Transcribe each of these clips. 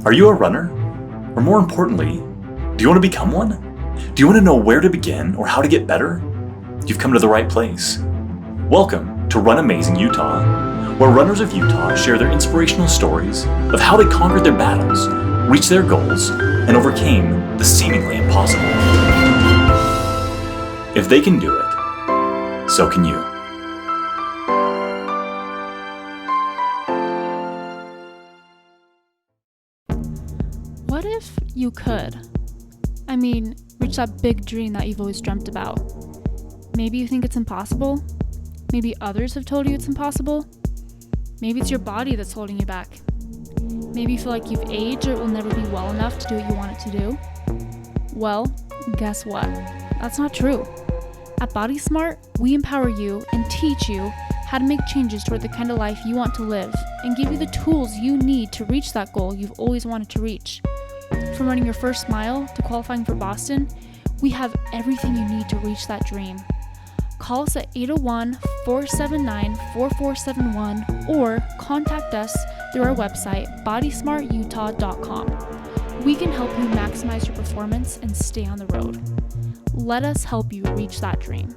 Are you a runner? Or more importantly, do you want to become one? Do you want to know where to begin or how to get better? You've come to the right place. Welcome to Run Amazing Utah, where runners of Utah share their inspirational stories of how they conquered their battles, reached their goals, and overcame the seemingly impossible. If they can do it, so can you. What if you could? I mean, reach that big dream that you've always dreamt about. Maybe you think it's impossible. Maybe others have told you it's impossible. Maybe it's your body that's holding you back. Maybe you feel like you've aged or it will never be well enough to do what you want it to do. Well, guess what? That's not true. At Body Smart, we empower you and teach you how to make changes toward the kind of life you want to live and give you the tools you need to reach that goal you've always wanted to reach. From running your first mile to qualifying for Boston, we have everything you need to reach that dream. Call us at 801-479-4471 or contact us through our website, bodysmartutah.com. We can help you maximize your performance and stay on the road. Let us help you reach that dream.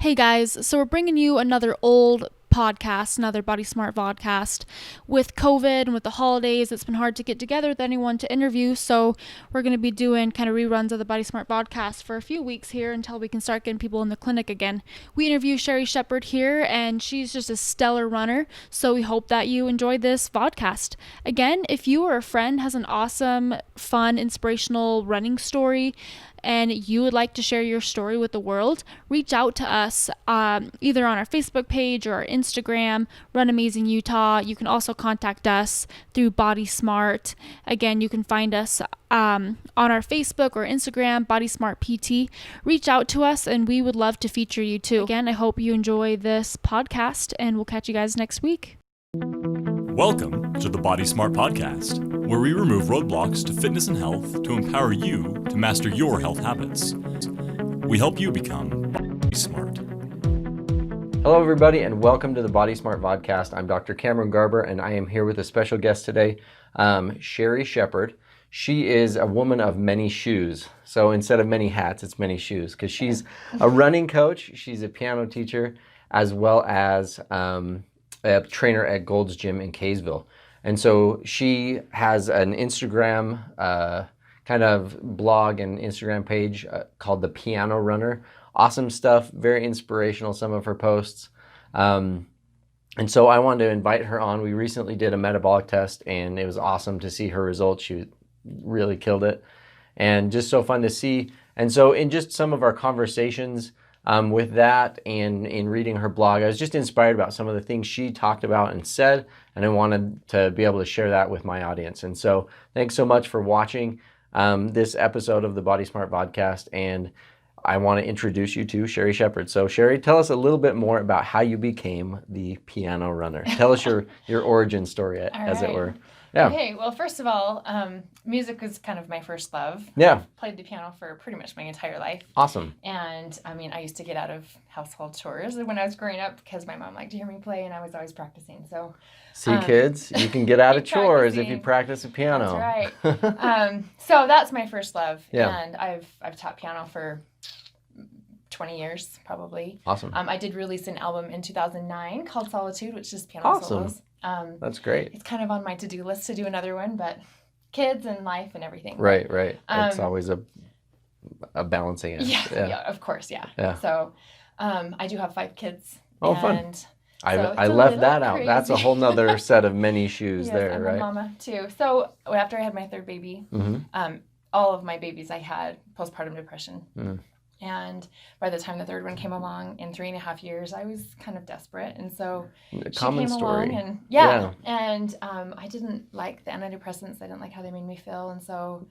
Hey guys, so we're bringing you another old podcast, another Body Smart Vodcast. With COVID and with the holidays, it's been hard to get together with anyone to interview, so we're going to be doing kind of reruns of the Body Smart Vodcast for a few weeks here until we can start getting people in the clinic again. We interview Sherrie Shepherd here, and she's just a stellar runner, so we hope that you enjoy this vodcast. Again, if you or a friend has an awesome, fun, inspirational running story, and you would like to share your story with the world, reach out to us either on our Facebook page or our Instagram, Run Amazing Utah. You can also contact us through Body Smart. Again, you can find us on our Facebook or Instagram, Body Smart PT. Reach out to us and we would love to feature you too. Again, I hope you enjoy this podcast and we'll catch you guys next week. Welcome to the Body Smart Podcast, where we remove roadblocks to fitness and health to empower you to master your health habits. We help you become Body Smart. Hello everybody and welcome to the Body Smart Vodcast. I'm Dr. Cameron Garber and I am here with a special guest today, Sherrie Shepherd. She is a woman of many shoes. So instead of many hats, it's many shoes because she's a running coach, she's a piano teacher, as well as a trainer at Gold's Gym in Kaysville. And so she has an Instagram kind of blog and Instagram page called The Piano Runner. Awesome stuff, very inspirational, some of her posts. And so I wanted to invite her on. We recently did a metabolic test and it was awesome to see her results. She really killed it and just so fun to see. And so in just some of our conversations with that and in reading her blog, I was just inspired about some of the things she talked about and said, and I wanted to be able to share that with my audience. And so thanks so much for watching this episode of the Body Smart Vodcast, and I want to introduce you to Sherrie Shepherd. So Sherrie, tell us a little bit more about how you became the piano runner. Tell us your origin story, as it were. Yeah. Okay, well, first of all, music was kind of my first love. Yeah. I've played the piano for pretty much my entire life. Awesome. And, I mean, I used to get out of household chores when I was growing up because my mom liked to hear me play and I was always practicing. So, see, kids, you can get out of chores if you practice the piano. That's right. So that's my first love. Yeah. And I've taught piano for 20 years, probably. Awesome. I did release an album in 2009 called Solitude, which is piano solos. That's great. It's kind of on my to-do list to do another one, but kids and life and everything. Right. It's always a balancing act. Yeah, of course, yeah. So I do have 5 kids. Oh, fun. I left that out. Crazy. That's a whole nother set of many shoes yes, there, I'm right? a mama, too. So after I had my third baby, all of my babies I had postpartum depression. Mm. And by the time the third one came along in 3.5 years, I was kind of desperate. And so she came along and and I didn't like the antidepressants. I didn't like how they made me feel. And so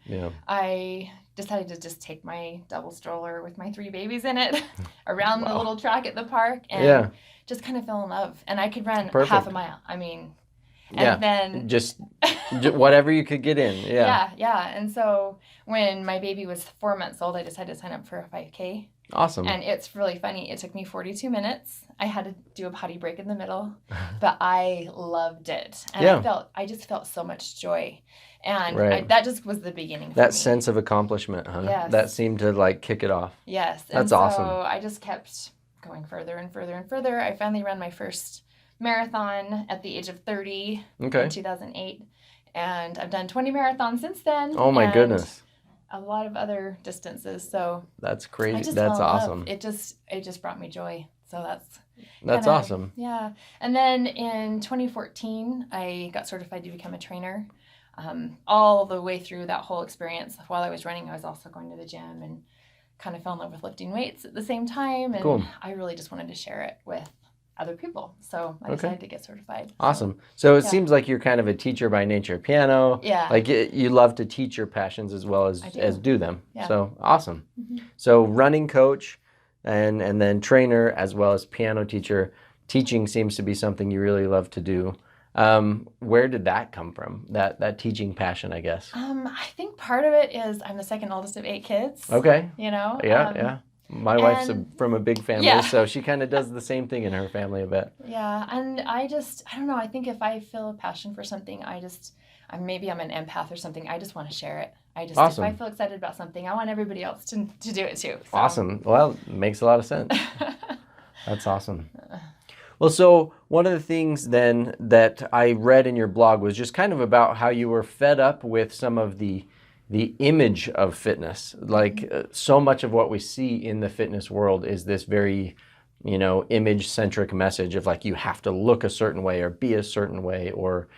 I decided to just take my double stroller with my 3 babies in it around the little track at the park and just kind of fell in love. And I could run half a mile. I mean, and then just whatever you could get in. Yeah. And so when my baby was 4 months old, I decided to sign up for a 5K. Awesome. And it's really funny. It took me 42 minutes. I had to do a potty break in the middle, but I loved it. And I just felt so much joy. And that just was the beginning for me. That sense of accomplishment, huh? Yes. That seemed to like kick it off. Yes. That's and awesome. So I just kept going further and further and further. I finally ran my first marathon at the age of 30 in 2008. And I've done 20 marathons since then. Oh my goodness. A lot of other distances. So that's crazy. That's awesome. It just brought me joy. So that's awesome. Yeah. And then in 2014, I got certified to become a trainer. All the way through that whole experience, while I was running, I was also going to the gym and kind of fell in love with lifting weights at the same time. And I really just wanted to share it with other people. So I decided to get certified. Awesome. So it seems like you're kind of a teacher by nature. Piano. Yeah. Like you love to teach your passions as well as do them. Yeah. So awesome. Mm-hmm. So running coach and then trainer as well as piano teacher. Teaching seems to be something you really love to do. Where did that come from? That teaching passion, I guess. I think part of it is I'm the second oldest of 8 kids. Okay. You know? Yeah. My wife's from a big family, so she kind of does the same thing in her family a bit. Yeah, and I don't know, I think if I feel a passion for something, maybe I'm an empath or something, I just want to share it. If I feel excited about something, I want everybody else to do it too. So. Awesome. Well, makes a lot of sense. That's awesome. Well, so one of the things then that I read in your blog was just kind of about how you were fed up with some of the image of fitness. Like so much of what we see in the fitness world is this very, image-centric message of like you have to look a certain way or be a certain way or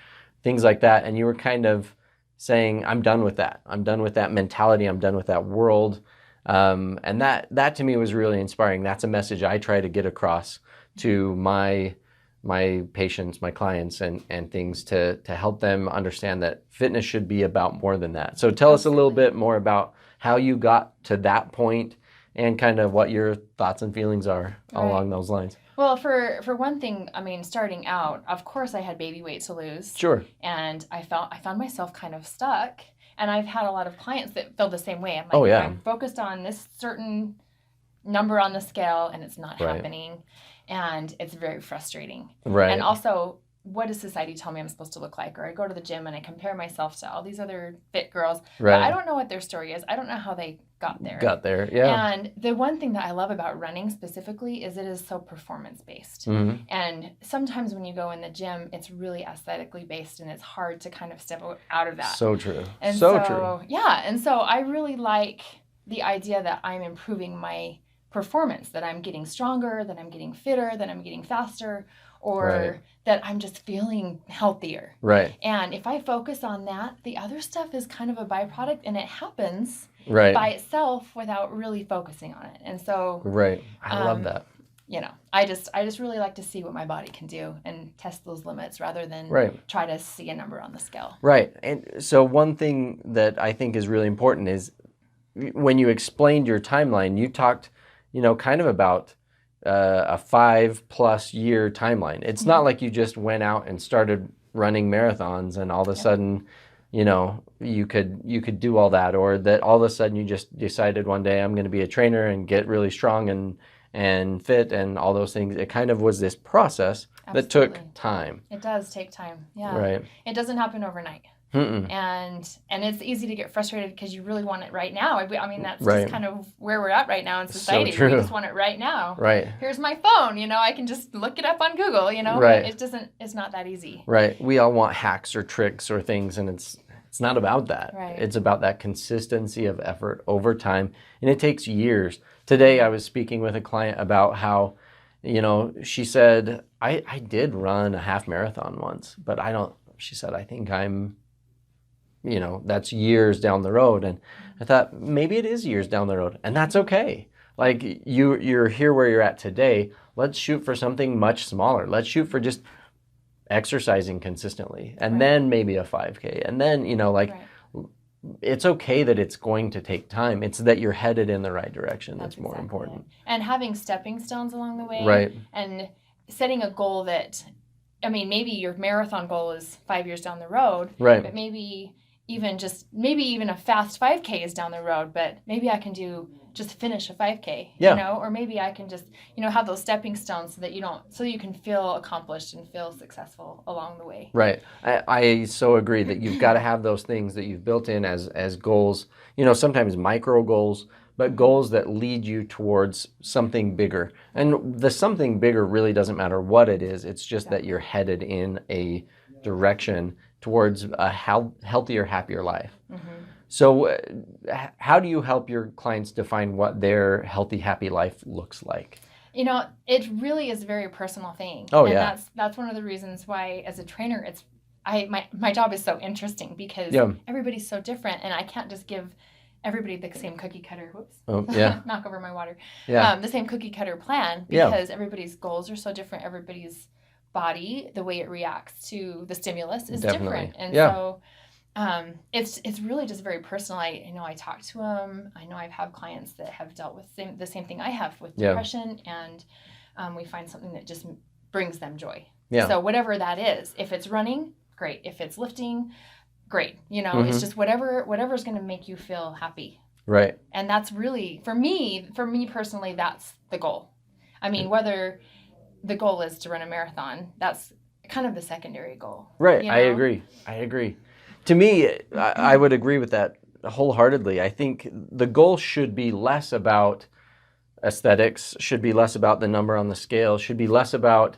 things like that. And you were kind of saying, I'm done with that. I'm done with that mentality. I'm done with that world. And that to me was really inspiring. That's a message I try to get across to my patients, my clients, and things to help them understand that fitness should be about more than that. So tell us a little bit more about how you got to that point and kind of what your thoughts and feelings are along those lines. Well, for one thing, starting out, of course I had baby weight to lose. Sure. And I found myself kind of stuck. And I've had a lot of clients that feel the same way. I'm like, I'm focused on this certain number on the scale and it's not happening. And it's very frustrating. Right. And also, what does society tell me I'm supposed to look like? Or I go to the gym and I compare myself to all these other fit girls. Right. But I don't know what their story is. I don't know how they got there. Yeah. And the one thing that I love about running specifically is it is so performance-based. Mm-hmm. And sometimes when you go in the gym, it's really aesthetically based and it's hard to kind of step out of that. So true. And so true. Yeah. And so I really like the idea that I'm improving my performance, that I'm getting stronger, that I'm getting fitter, that I'm getting faster, or that I'm just feeling healthier. Right. And if I focus on that, the other stuff is kind of a byproduct and it happens by itself without really focusing on it. And so I love that. I just really like to see what my body can do and test those limits rather than try to see a number on the scale. Right. And so one thing that I think is really important is when you explained your timeline, you talked kind of about a 5+ year timeline. It's not like you just went out and started running marathons and all of a sudden, you could do all that, or that all of a sudden you just decided one day I'm going to be a trainer and get really strong and fit and all those things. It kind of was this process that took time. It does take time. Yeah. Right. It doesn't happen overnight. Mm-mm. And it's easy to get frustrated because you really want it right now. That's just kind of where we're at right now in society. So true. We just want it right now. Right. Here's my phone. I can just look it up on Google. Right. It's not that easy. Right. We all want hacks or tricks or things, and it's not about that. Right. It's about that consistency of effort over time, and it takes years. Today, I was speaking with a client about how, she said, I did run a half marathon once, but she said, I think I'm, that's years down the road. And I thought maybe it is years down the road, and that's okay. Like you're here where you're at today. Let's shoot for something much smaller. Let's shoot for just exercising consistently, and then maybe a 5K. And then, it's okay that it's going to take time. It's that you're headed in the right direction that's more important. It. And having stepping stones along the way. Right. And setting a goal that, maybe your marathon goal is 5 years down the road. Right. But maybe even just maybe even a fast 5K is down the road, but maybe I can just finish a 5K, or maybe I can just, have those stepping stones so that you can feel accomplished and feel successful along the way. Right. I so agree that you've got to have those things that you've built in as goals, sometimes micro goals, but goals that lead you towards something bigger. And the something bigger really doesn't matter what it is. It's just that you're headed in a direction towards a healthier, happier life. Mm-hmm. So how do you help your clients define what their healthy, happy life looks like? It really is a very personal thing. Oh, and yeah. That's one of the reasons why, as a trainer, my job is so interesting because everybody's so different, and I can't just give everybody the same cookie cutter. Whoops. Oh, yeah. Knock over my water. Yeah. The same cookie cutter plan because everybody's goals are so different. Everybody's body, the way it reacts to the stimulus is different. And so it's really just very personal. I talk to them. I know I've had clients that have dealt with the same thing I have with depression, and we find something that just brings them joy. Yeah. So whatever that is, if it's running, great. If it's lifting, great. It's just whatever's going to make you feel happy. Right. And that's really, for me personally, that's the goal. I mean, whether the goal is to run a marathon, that's kind of the secondary goal. Right. I agree. To me, I would agree with that wholeheartly. I think the goal should be less about aesthetics, should be less about the number on the scale, should be less about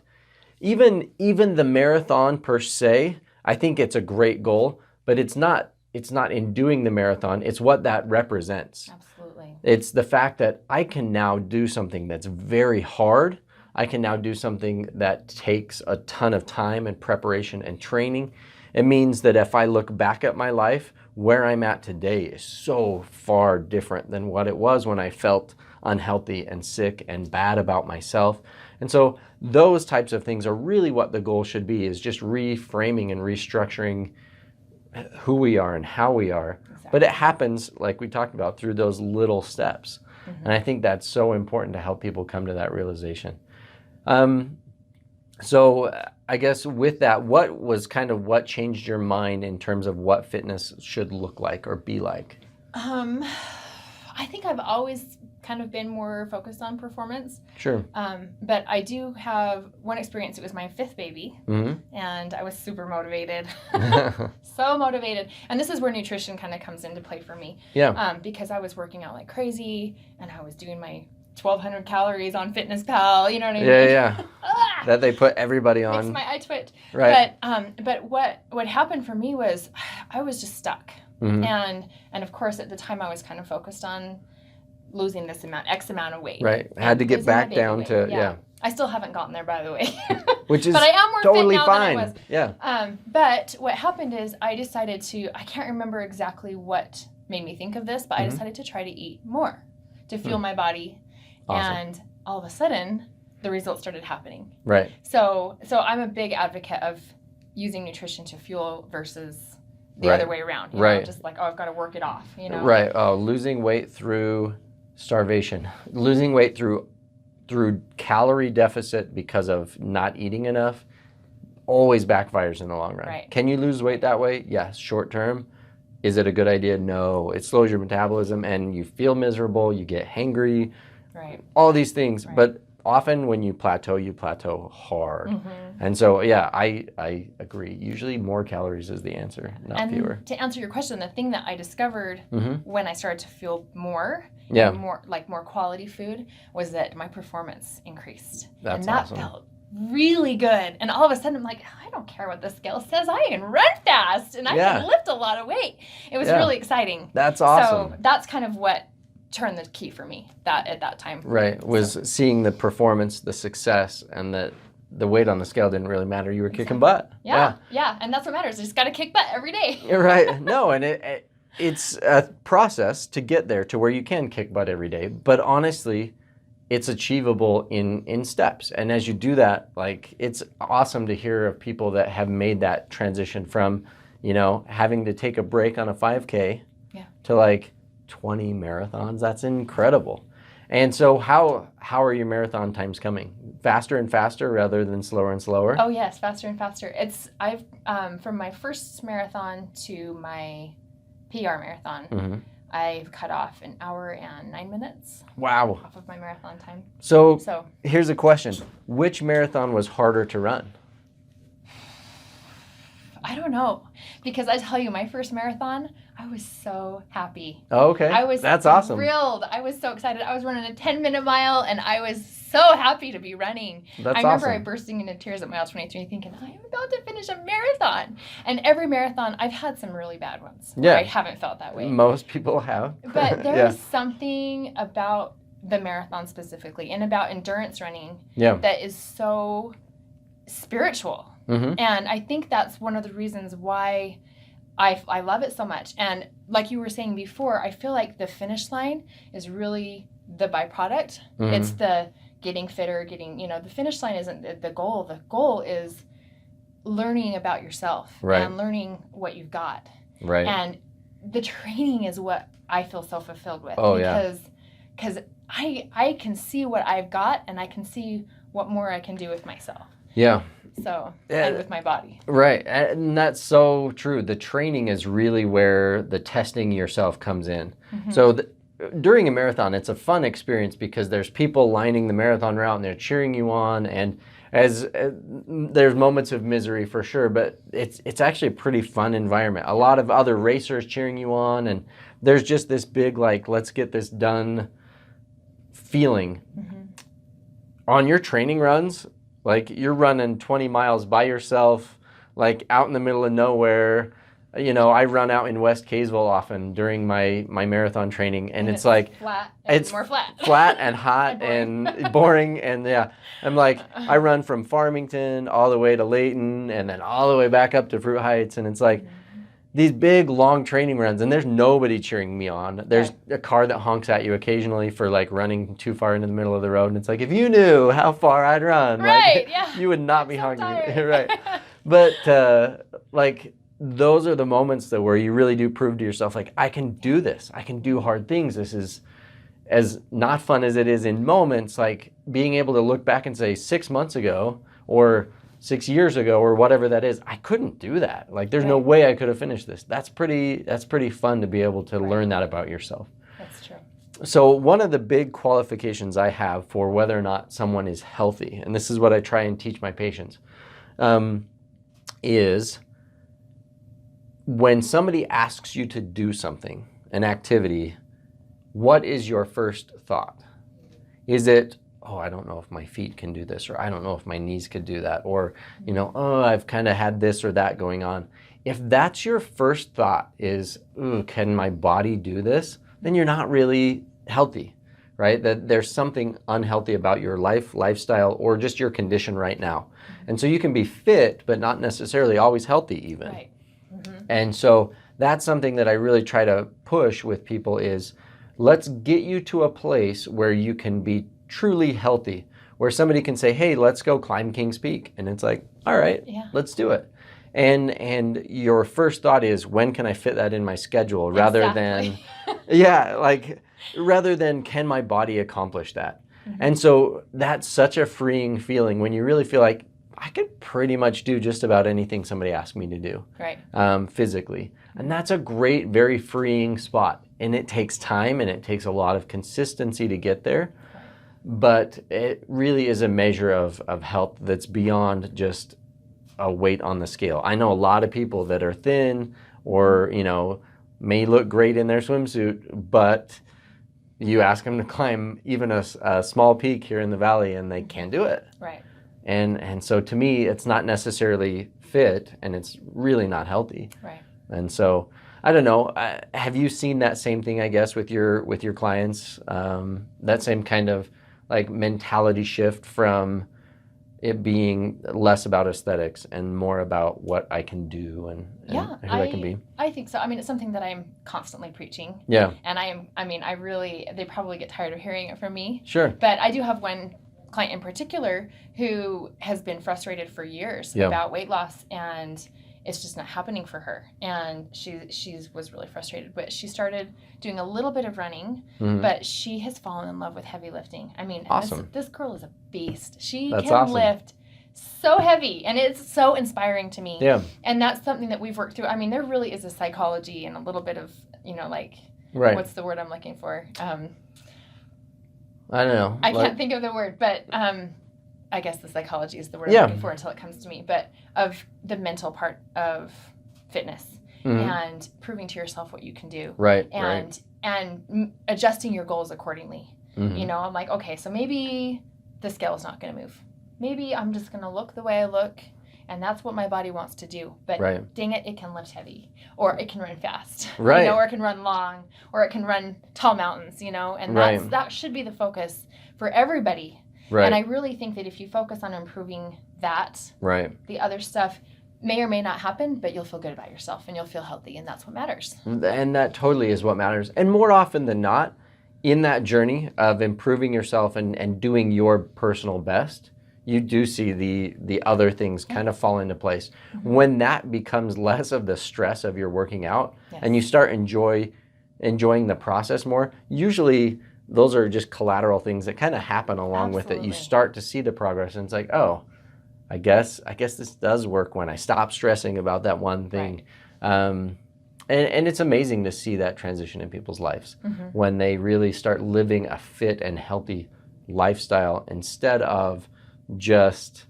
even the marathon per se. I think it's a great goal, but it's not in doing the marathon, it's what that represents. Absolutely. It's the fact that I can now do something that's very hard. I can now do something that takes a ton of time and preparation and training. It means that if I look back at my life, where I'm at today is so far different than what it was when I felt unhealthy and sick and bad about myself. And so those types of things are really what the goal should be, is just reframing and restructuring who we are and how we are. Exactly. But it happens, like we talked about, through those little steps. Mm-hmm. And I think that's so important to help people come to that realization. So I guess with that, what changed your mind in terms of what fitness should look like or be like? I think I've always kind of been more focused on performance. Sure. But I do have one experience. It was my 5th baby, mm-hmm. and I was super motivated. So motivated. And this is where nutrition kind of comes into play for me. Yeah. Because I was working out like crazy, and I was doing my 1,200 calories on FitnessPal, you know what I mean? Yeah. That they put everybody on. Makes my eye twitch. Right. But what happened for me was I was just stuck. Mm-hmm. And of course at the time I was kind of focused on losing this X amount of weight. Right. Had to get back down to, yeah. I still haven't gotten there, by the way. Which is but I am more totally fit now fine. Than I was. Yeah. But what happened is I decided I can't remember exactly what made me think of this, but mm-hmm. I decided to try to eat more to fuel my body. Awesome. And all of a sudden, the results started happening. Right. So I'm a big advocate of using nutrition to fuel versus the other way around. You know? Just like, I've got to work it off, Right. Oh, losing weight through starvation. Losing weight through calorie deficit because of not eating enough always backfires in the long run. Right. Can you lose weight that way? Yes. Short term. Is it a good idea? No. It slows your metabolism and you feel miserable. You get hangry. Right. All these things. Right. But often when you plateau hard. Mm-hmm. And so, yeah, I agree. Usually more calories is the answer, not fewer. To answer your question, the thing that I discovered mm-hmm. when I started to feel more, more quality food, was that my performance increased. That's that awesome. Felt really good. And all of a sudden I'm like, I don't care what the scale says. I can run fast and I can lift a lot of weight. It was really exciting. That's awesome. So that's kind of what turned the key for me at that time. Right. Was seeing the performance, the success, and that the weight on the scale didn't really matter. You were kicking butt. Yeah. And that's what matters. You just got to kick butt every day. You're right. No, and it's a process to get there to where you can kick butt every day. But honestly, it's achievable in steps. And as you do that, like, it's awesome to hear of people that have made that transition from, having to take a break on a 5K to like 20 marathons. That's incredible. And so how are your marathon times coming? Faster and faster rather than slower and slower? Oh yes, faster and faster. I've from my first marathon to my PR marathon, I've cut off 1 hour and 9 minutes. Wow. Off of my marathon time. So here's a question. Which marathon was harder to run? I don't know, because I tell you, my first marathon, I was so happy. Oh, okay. That's awesome. Thrilled. I was so excited. I was running a 10-minute mile, and I was so happy to be running. That's I remember awesome. bursting into tears at mile 23 thinking, I am about to finish a marathon. And every marathon, I've had some really bad ones. Yeah. Where I haven't felt that way. Most people have. But there is something about the marathon specifically and about endurance running that is so spiritual. And I think that's one of the reasons why I love it so much. And like you were saying before, I feel like the finish line is really the byproduct. It's the getting fitter, the finish line isn't the goal. The goal is learning about yourself and learning what you've got. Right. And the training is what I feel so fulfilled with. Oh, because I can see what I've got, and I can see what more I can do with myself. Yeah. So, and with my body. Right. And that's so true. The training is really where the testing yourself comes in. So during a marathon, it's a fun experience because there's people lining the marathon route and they're cheering you on. And there's moments of misery for sure, but it's actually a pretty fun environment. A lot of other racers cheering you on. And there's just this big, like, let's get this done feeling. On your training runs, like you're running 20 miles by yourself, like out in the middle of nowhere. I run out in West Kaysville often during my marathon training, and it's like flat. It's more flat. Flat and hot and boring. And I'm like, I run from Farmington all the way to Layton and then all the way back up to Fruit Heights, and it's like these big long training runs, and there's nobody cheering me on. There's a car that honks at you occasionally for like running too far into the middle of the road, and it's like, if you knew how far I'd run, you would not be honking. Right. But like those are the moments where you really do prove to yourself, like, I can do this. I can do hard things. This is as not fun as it is in moments, like being able to look back and say 6 months ago or 6 years ago or whatever that is, I couldn't do that. Like, there's no way I could have finished this. That's pretty fun to be able to learn that about yourself. That's true. So one of the big qualifications I have for whether or not someone is healthy, and this is what I try and teach my patients, is when somebody asks you to do something, an activity, what is your first thought? Is it, oh, I don't know if my feet can do this, or I don't know if my knees could do that, or, oh, I've kind of had this or that going on. If that's your first thought is, ooh, can my body do this? Then you're not really healthy, right? That there's something unhealthy about your lifestyle, or just your condition right now. And so you can be fit, but not necessarily always healthy even. Right. And so that's something that I really try to push with people is, let's get you to a place where you can be truly healthy, where somebody can say, hey, let's go climb King's Peak. And it's like, all right, let's do it. And your first thought is, when can I fit that in my schedule, rather than, rather than can my body accomplish that? And so that's such a freeing feeling when you really feel like, I could pretty much do just about anything somebody asked me to do, physically. And that's a great, very freeing spot. And it takes time and it takes a lot of consistency to get there. But it really is a measure of health that's beyond just a weight on the scale. I know a lot of people that are thin or, may look great in their swimsuit, but you ask them to climb even a small peak here in the valley and they can't do it. Right. And so to me, it's not necessarily fit, and it's really not healthy. Right. And so I don't know. Have you seen that same thing, I guess, with your clients? That same kind of like mentality shift from it being less about aesthetics and more about what I can do and who I can be? I think so. I mean, it's something that I'm constantly preaching. Yeah. And they probably get tired of hearing it from me. Sure. But I do have one client in particular who has been frustrated for years about weight loss, and it's just not happening for her. And she was really frustrated, but she started doing a little bit of running, but she has fallen in love with heavy lifting. I mean, awesome. This girl is a beast. She That's can awesome. lift so heavy, and it's so inspiring to me. Yeah. And that's something that we've worked through. I mean, there really is a psychology and a little bit of, you know, like, right. what's the word I'm looking for? I don't know. I can't think of the word, but I guess the psychology is the word I'm looking for until it comes to me. But of the mental part of fitness and proving to yourself what you can do. Right. And adjusting your goals accordingly. You know, I'm like, okay, so maybe the scale is not going to move. Maybe I'm just going to look the way I look, and that's what my body wants to do. But dang it can lift heavy, or it can run fast, you know, or it can run long, or it can run tall mountains, you know, and that should be the focus for everybody. Right. And I really think that if you focus on improving that, the other stuff may or may not happen, but you'll feel good about yourself and you'll feel healthy, and that's what matters. And that totally is what matters. And more often than not, in that journey of improving yourself and doing your personal best, you do see the other things kind of fall into place. When that becomes less of the stress of your working out and you start enjoying the process more, usually those are just collateral things that kind of happen along with it. You start to see the progress, and it's like, oh, I guess this does work when I stop stressing about that one thing. And it's amazing to see that transition in people's lives when they really start living a fit and healthy lifestyle instead of just,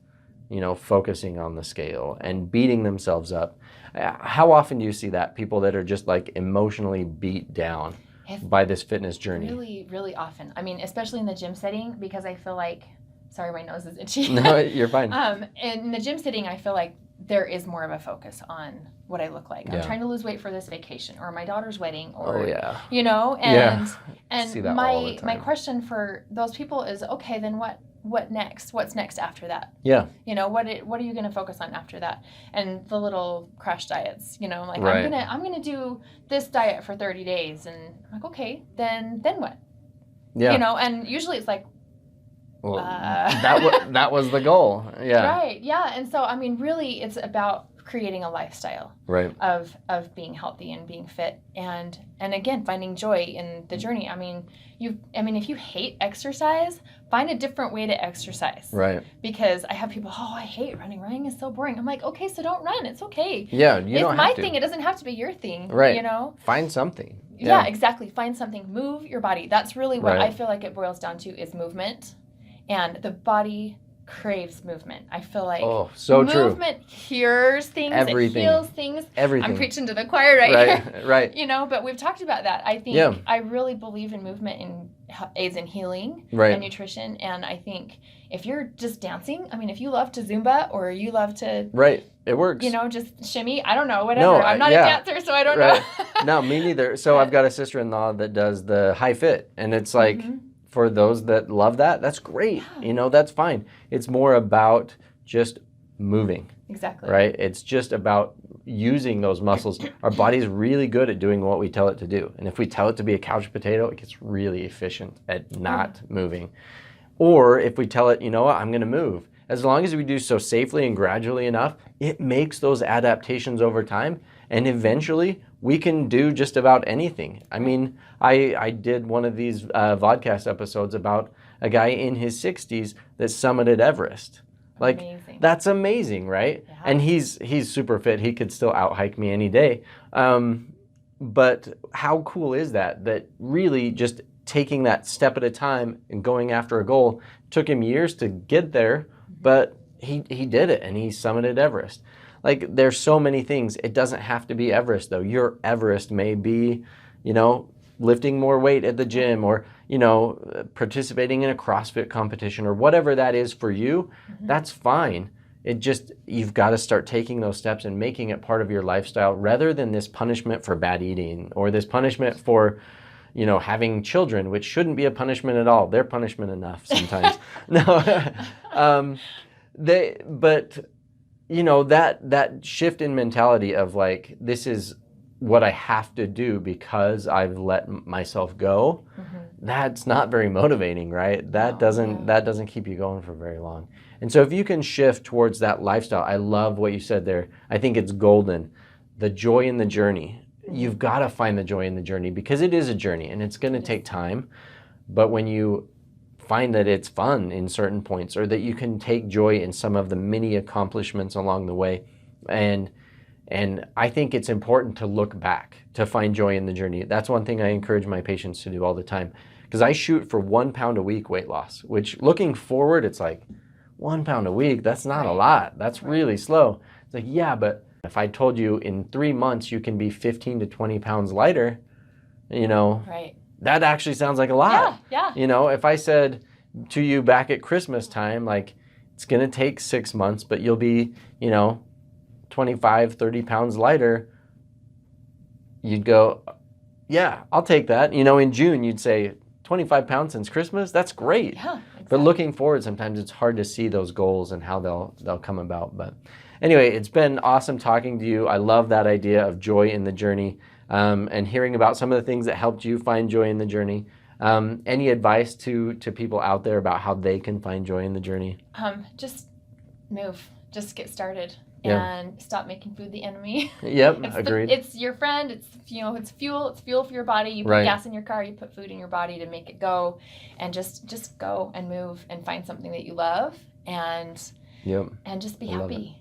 you know, focusing on the scale and beating themselves up. How often do you see that? People that are just like emotionally beat down by this fitness journey? Really, really often. I mean, especially in the gym setting, because I feel like, sorry, my nose is itchy. No, you're fine. In the gym setting, I feel like there is more of a focus on what I look like. I'm trying to lose weight for this vacation or my daughter's wedding, or you know, and my question for those people is, okay, then what next? What's next after that? Yeah. You know, what are you going to focus on after that? And the little crash diets, you know, like I'm going to do this diet for 30 days, and I'm like, okay, then what? Yeah. You know, and usually it's like, well, that was the goal. Yeah. Right. Yeah. And so, I mean, really, it's about creating a lifestyle of being healthy and being fit, and again, finding joy in the journey. I mean, if you hate exercise, find a different way to exercise. Right. Because I have people, I hate running. Running is so boring. I'm like, okay, so don't run. It's okay. Yeah. You don't have to. It's my thing. It doesn't have to be your thing. Right. You know. Find something. Yeah. Exactly. Find something. Move your body. That's really what I feel like it boils down to, is movement. And the body craves movement. I feel like movement cures things, everything. It heals things. Everything. I'm preaching to the choir right here. Right. You know, but we've talked about that. I think I really believe in movement and aids in healing and nutrition. And I think if you're just dancing, I mean, if you love to Zumba or you love to it works. You know, just shimmy. I don't know, whatever. No, I'm not a dancer, so I don't know. No, me neither. So I've got a sister-in-law that does the high fit, and it's like, for those that love that, that's great. You know, that's fine. It's more about just moving. Exactly. Right? It's just about using those muscles. Our body's really good at doing what we tell it to do. And if we tell it to be a couch potato, it gets really efficient at not moving. Or if we tell it, you know what, I'm going to move. As long as we do so safely and gradually enough, it makes those adaptations over time. And eventually, we can do just about anything. I mean, I did one of these vodcast episodes about a guy in his 60s that summited Everest. Like, that's amazing, right? Yeah. And he's super fit. He could still out-hike me any day. But how cool is that? That really just taking that step at a time and going after a goal took him years to get there, but he did it, and he summited Everest. Like, there's so many things. It doesn't have to be Everest, though. Your Everest may be, you know, lifting more weight at the gym, or, you know, participating in a CrossFit competition, or whatever that is for you. That's fine. It just, you've got to start taking those steps and making it part of your lifestyle, rather than this punishment for bad eating, or this punishment for, you know, having children, which shouldn't be a punishment at all. They're punishment enough sometimes. But you know, that shift in mentality of like, this is what I have to do because I've let myself go, that's not very motivating, right? That doesn't keep you going for very long. And so if you can shift towards that lifestyle, I love what you said there. I think it's golden. The joy in the journey. You've got to find the joy in the journey because it is a journey and it's going to take time. But when you find that it's fun in certain points, or that you can take joy in some of the many accomplishments along the way, and I think it's important to look back to find joy in the journey. That's one thing I encourage my patients to do all the time, because I shoot for 1 pound a week weight loss, which looking forward, it's like 1 pound a week, that's not a lot. That's really slow. It's like, yeah, but if I told you in 3 months you can be 15 to 20 pounds lighter, that actually sounds like a lot. Yeah. If I said to you back at Christmas time, like, it's going to take 6 months, but you'll be, 25, 30 pounds lighter, you'd go, yeah, I'll take that. In June, you'd say 25 pounds since Christmas. That's great. Yeah, exactly. But looking forward, sometimes it's hard to see those goals and how they'll come about. But anyway, it's been awesome talking to you. I love that idea of joy in the journey. And hearing about some of the things that helped you find joy in the journey. Any advice to people out there about how they can find joy in the journey? Just move. Just get started. Yeah. And stop making food the enemy. Yep, agreed. It's your friend. It's it's fuel. It's fuel for your body. You put gas in your car. You put food in your body to make it go, and just go and move and find something that you love, and just be happy.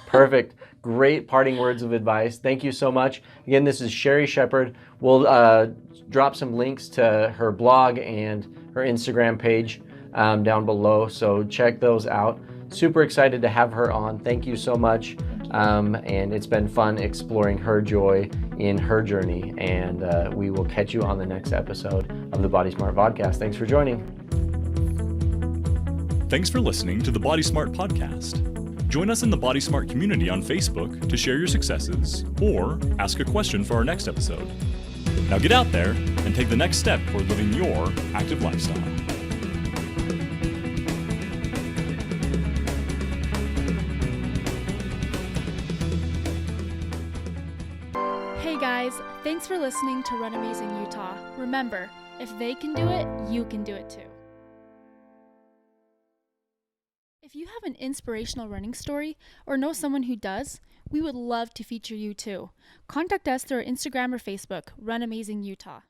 Perfect. Great parting words of advice. Thank you so much. Again, this is Sherrie Shepherd. We'll drop some links to her blog and her Instagram page down below, so check those out. Super excited to have her on. Thank you so much. And it's been fun exploring her joy in her journey. And we will catch you on the next episode of the Body Smart Vodcast. Thanks for joining. Thanks for listening to the Body Smart Podcast. Join us in the Body Smart community on Facebook to share your successes or ask a question for our next episode. Now get out there and take the next step toward living your active lifestyle. Hey guys, thanks for listening to Run Amazing Utah. Remember, if they can do it, you can do it too. If you have an inspirational running story or know someone who does, we would love to feature you too. Contact us through our Instagram or Facebook, Run Amazing Utah.